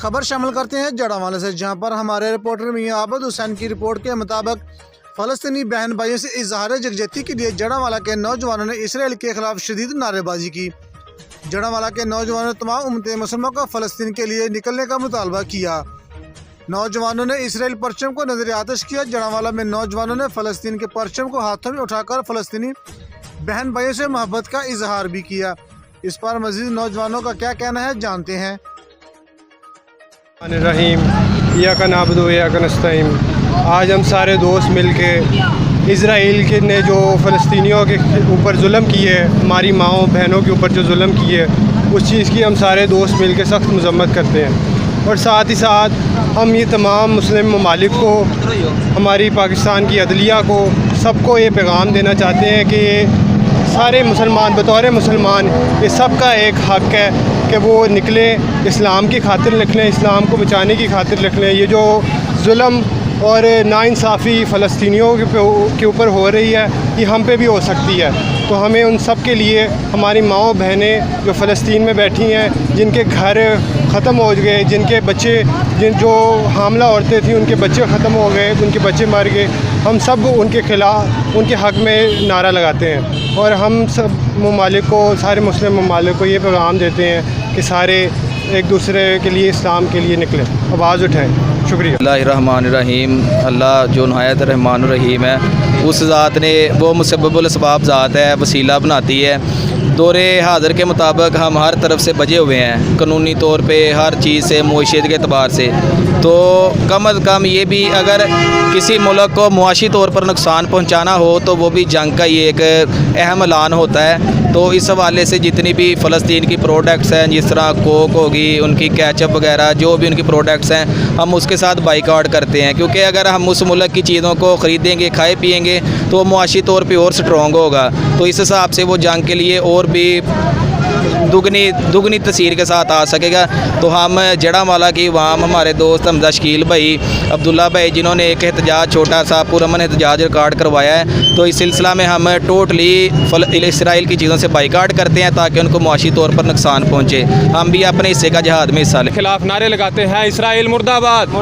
خبر شامل کرتے ہیں جڑاوالا سے، جہاں پر ہمارے رپورٹر میاں عابد حسین کی رپورٹ کے مطابق فلسطینی بہن بھائیوں سے اظہار یکجہتی کے لیے جڑاوالا کے نوجوانوں نے اسرائیل کے خلاف شدید نعرے بازی کی۔ جڑاوالا کے نوجوانوں نے تمام امت مسلمہ کا فلسطین کے لیے نکلنے کا مطالبہ کیا۔ نوجوانوں نے اسرائیل پرچم کو نظر آتش کیا۔ جڑاوالا میں نوجوانوں نے فلسطین کے پرچم کو ہاتھوں میں اٹھا کر فلسطینی بہن بھائیوں سے محبت کا اظہار بھی کیا۔ اس پر مزید نوجوانوں کا کیا کہنا ہے، جانتے ہیں۔ الرحیم ایاک نعبد و ایاک نستعین۔ آج ہم سارے دوست مل کے اسرائیل کے نے جو فلسطینیوں کے اوپر ظلم کیے، ہماری ماؤں بہنوں کے اوپر جو ظلم کیے، اس چیز کی ہم سارے دوست مل کے سخت مذمت کرتے ہیں، اور ساتھ ہی ساتھ ہم یہ تمام مسلم ممالک کو، ہماری پاکستان کی عدلیہ کو، سب کو یہ پیغام دینا چاہتے ہیں کہ سارے مسلمان بطور مسلمان یہ سب کا ایک حق ہے کہ وہ نکلیں، اسلام کی خاطر نکلیں، اسلام کو بچانے کی خاطر نکلیں۔ یہ جو ظلم اور ناانصافی فلسطینیوں کے اوپر ہو رہی ہے، یہ ہم پہ بھی ہو سکتی ہے، تو ہمیں ان سب کے لیے، ہماری ماؤں بہنیں جو فلسطین میں بیٹھی ہیں، جن کے گھر ختم ہو گئے، جن کے بچے، جو حاملہ عورتیں تھیں ان کے بچے ختم ہو گئے، ان کے بچے مر گئے، ہم سب ان کے خلاف، ان کے حق میں نعرہ لگاتے ہیں، اور ہم سب ممالک کو، سارے مسلم ممالک کو یہ پیغام دیتے ہیں کہ سارے ایک دوسرے کے لیے، اسلام کے لیے نکلیں، آواز اٹھائیں۔ شکریہ۔ اللہ الرحمن الرحیم۔ اللہ جو نہایت رحمان الرحیم ہے، اس ذات نے، وہ مسبب الاسباب ذات ہے، وسیلہ بناتی ہے۔ دور حاضر کے مطابق ہم ہر طرف سے بجے ہوئے ہیں، قانونی طور پہ ہر چیز سے، معیشت کے اعتبار سے، تو کم از کم یہ بھی اگر کسی ملک کو معاشی طور پر نقصان پہنچانا ہو تو وہ بھی جنگ کا یہ ایک اہم اعلان ہوتا ہے۔ تو اس حوالے سے جتنی بھی فلسطین کی پروڈکٹس ہیں، جس طرح کوک ہوگی، ان کی کیچپ وغیرہ، جو بھی ان کی پروڈکٹس ہیں، ہم اس کے ساتھ بائیکاٹ کرتے ہیں، کیونکہ اگر ہم اس ملک کی چیزوں کو خریدیں گے، کھائے پیئیں گے، تو وہ معاشی طور پہ اور سٹرونگ ہوگا، تو اس حساب سے وہ جنگ کے لیے اور بھی دگنی تاثیر کے ساتھ آ سکے گا۔ تو ہم جڑاوالا کی عوام، ہمارے دوست حمزہ شکیل بھائی، عبداللہ بھائی، جنہوں نے ایک احتجاج، چھوٹا سا پرامن احتجاج ریکارڈ کروایا ہے، تو اس سلسلہ میں ہم ٹوٹلی اسرائیل کی چیزوں سے بائیکاٹ کرتے ہیں تاکہ ان کو معاشی طور پر نقصان پہنچے۔ ہم بھی اپنے حصے کا جہاد میں حصہ لیں۔ خلاف نعرے لگاتے ہیں، اسرائیل مرد آباد،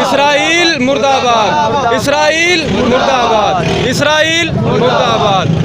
اسرائیل مرد آباد، اسرائیل مرد آباد، اسرائیل مرد آباد۔